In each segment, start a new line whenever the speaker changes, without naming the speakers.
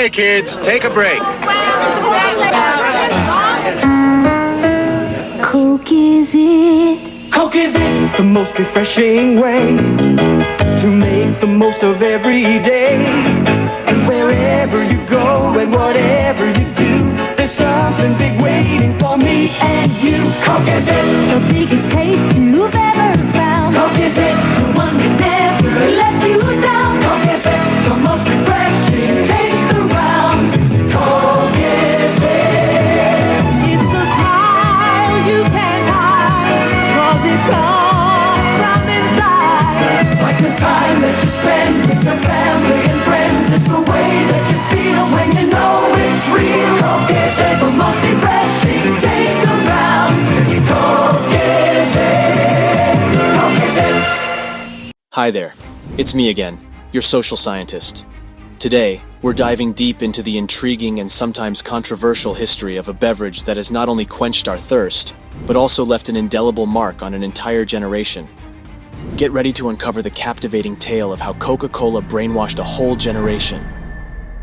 Okay, kids, take a break.
Coke is it?
Coke is it? The most refreshing way to make the most of every day. And wherever you go and whatever you do, there's something big waiting for me and you. Coke is it?
The biggest taste you've ever found.
Coke is it?
The one that never lets you down.
Coke is it? The most refreshing taste around. Coke is it?
It's the smile you can't hide, 'cause it comes from inside.
Like the time that you spend with your family and friends. It's the way that you feel when you know it's real. Coke is it? The most refreshing taste around. Coke is it? Coke is it?
Hi there, it's me again, your social scientist. Today, we're diving deep into the intriguing and sometimes controversial history of a beverage that has not only quenched our thirst, but also left an indelible mark on an entire generation. Get ready to uncover the captivating tale of how Coca-Cola brainwashed a whole generation.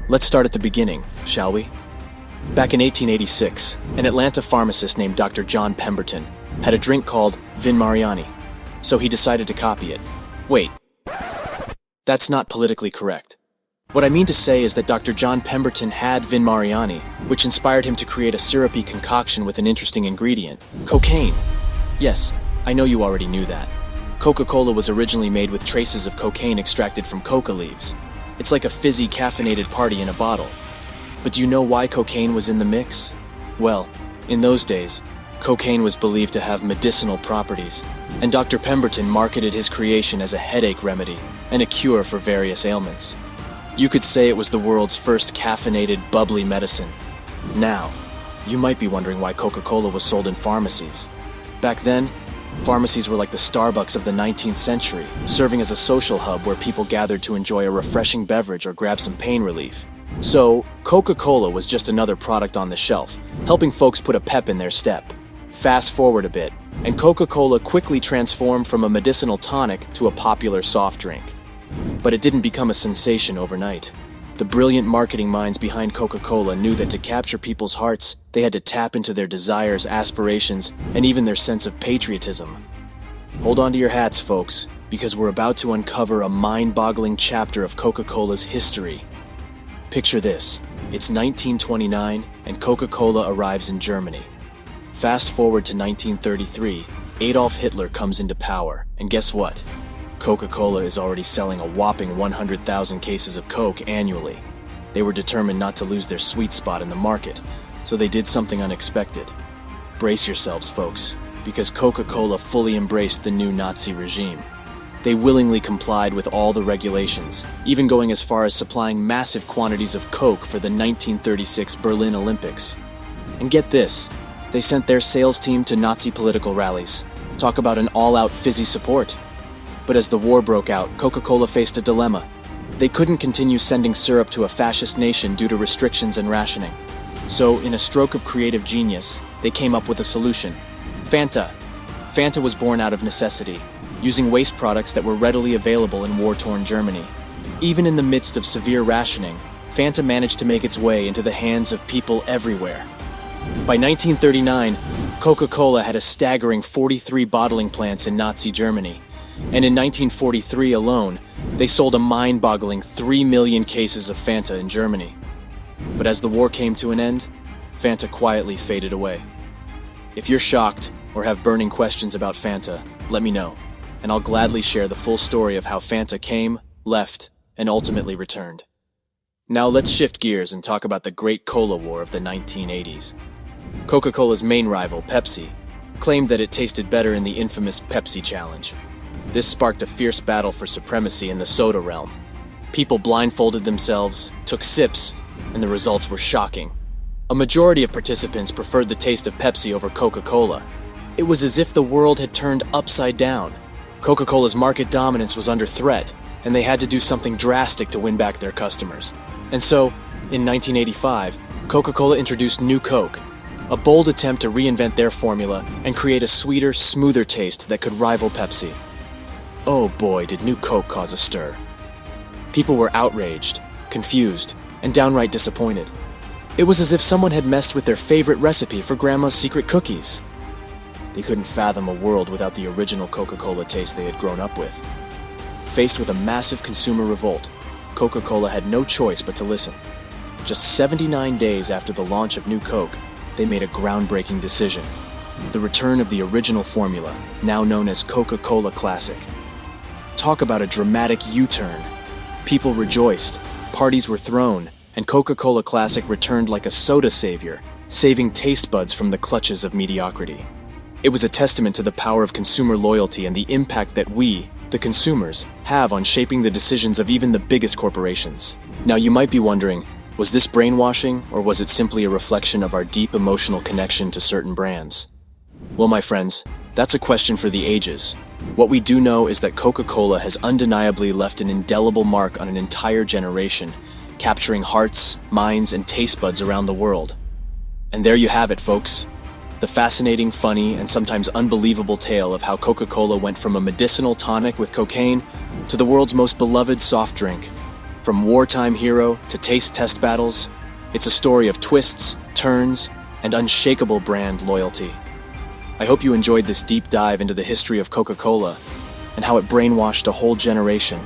Let's start at the beginning, shall we? Back in 1886, an Atlanta pharmacist named Dr. John Pemberton had a drink called Vin Mariani, so he decided to copy it. Wait, that's not politically correct. What I mean to say is that Dr. John Pemberton had Vin Mariani, which inspired him to create a syrupy concoction with an interesting ingredient, cocaine. Yes, I know you already knew that. Coca-Cola was originally made with traces of cocaine extracted from coca leaves. It's like a fizzy caffeinated party in a bottle. But do you know why cocaine was in the mix? Well, in those days, cocaine was believed to have medicinal properties, and Dr. Pemberton marketed his creation as a headache remedy and a cure for various ailments. You could say it was the world's first caffeinated, bubbly medicine. Now, you might be wondering why Coca-Cola was sold in pharmacies. Back then, pharmacies were like the Starbucks of the 19th century, serving as a social hub where people gathered to enjoy a refreshing beverage or grab some pain relief. So, Coca-Cola was just another product on the shelf, helping folks put a pep in their step. Fast forward a bit, and Coca-Cola quickly transformed from a medicinal tonic to a popular soft drink. But it didn't become a sensation overnight. The brilliant marketing minds behind Coca-Cola knew that to capture people's hearts, they had to tap into their desires, aspirations, and even their sense of patriotism. Hold on to your hats, folks, because we're about to uncover a mind-boggling chapter of Coca-Cola's history. Picture this. It's 1929, and Coca-Cola arrives in Germany. Fast forward to 1933, Adolf Hitler comes into power, and guess what? Coca-Cola is already selling a whopping 100,000 cases of Coke annually. They were determined not to lose their sweet spot in the market, so they did something unexpected. Brace yourselves, folks, because Coca-Cola fully embraced the new Nazi regime. They willingly complied with all the regulations, even going as far as supplying massive quantities of Coke for the 1936 Berlin Olympics. And get this, they sent their sales team to Nazi political rallies. Talk about an all-out fizzy support. But as the war broke out, Coca-Cola faced a dilemma. They couldn't continue sending syrup to a fascist nation due to restrictions and rationing. So, in a stroke of creative genius, they came up with a solution. Fanta. Fanta was born out of necessity, using waste products that were readily available in war-torn Germany. Even in the midst of severe rationing, Fanta managed to make its way into the hands of people everywhere. By 1939, Coca-Cola had a staggering 43 bottling plants in Nazi Germany. And in 1943 alone, they sold a mind-boggling 3 million cases of Fanta in Germany. But as the war came to an end, Fanta quietly faded away. If you're shocked or have burning questions about Fanta, let me know, and I'll gladly share the full story of how Fanta came, left, and ultimately returned. Now let's shift gears and talk about the Great Cola War of the 1980s. Coca-Cola's main rival, Pepsi, claimed that it tasted better in the infamous Pepsi Challenge. This sparked a fierce battle for supremacy in the soda realm. People blindfolded themselves, took sips, and the results were shocking. A majority of participants preferred the taste of Pepsi over Coca-Cola. It was as if the world had turned upside down. Coca-Cola's market dominance was under threat, and they had to do something drastic to win back their customers. And so, in 1985, Coca-Cola introduced New Coke, a bold attempt to reinvent their formula and create a sweeter, smoother taste that could rival Pepsi. Oh boy, did New Coke cause a stir. People were outraged, confused, and downright disappointed. It was as if someone had messed with their favorite recipe for Grandma's secret cookies. They couldn't fathom a world without the original Coca-Cola taste they had grown up with. Faced with a massive consumer revolt, Coca-Cola had no choice but to listen. Just 79 days after the launch of New Coke, they made a groundbreaking decision. The return of the original formula, now known as Coca-Cola Classic. Talk about a dramatic U-turn. People rejoiced, parties were thrown, and Coca-Cola Classic returned like a soda savior, saving taste buds from the clutches of mediocrity. It was a testament to the power of consumer loyalty and the impact that we, the consumers, have on shaping the decisions of even the biggest corporations. Now you might be wondering, was this brainwashing, or was it simply a reflection of our deep emotional connection to certain brands? Well, my friends, that's a question for the ages. What we do know is that Coca-Cola has undeniably left an indelible mark on an entire generation, capturing hearts, minds, and taste buds around the world. And there you have it, folks. The fascinating, funny, and sometimes unbelievable tale of how Coca-Cola went from a medicinal tonic with cocaine to the world's most beloved soft drink. From wartime hero to taste test battles, it's a story of twists, turns, and unshakable brand loyalty. I hope you enjoyed this deep dive into the history of Coca-Cola and how it brainwashed a whole generation.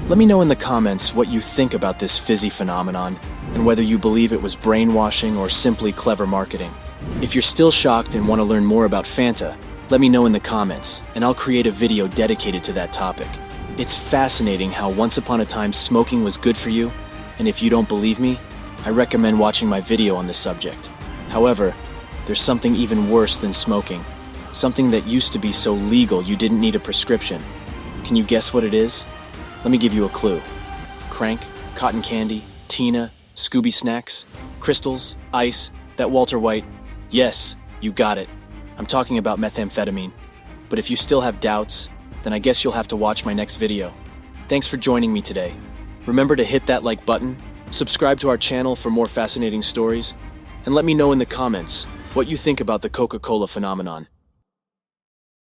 Let me know in the comments what you think about this fizzy phenomenon and whether you believe it was brainwashing or simply clever marketing. If you're still shocked and want to learn more about Fanta, let me know in the comments and I'll create a video dedicated to that topic. It's fascinating how once upon a time smoking was good for you, and if you don't believe me, I recommend watching my video on this subject. However, there's something even worse than smoking. Something that used to be so legal you didn't need a prescription. Can you guess what it is? Let me give you a clue. Crank, cotton candy, Tina, Scooby snacks, crystals, ice, that Walter White. Yes, you got it. I'm talking about methamphetamine. But if you still have doubts, then I guess you'll have to watch my next video. Thanks for joining me today. Remember to hit that like button, subscribe to our channel for more fascinating stories, and let me know in the comments what you think about the Coca-Cola phenomenon.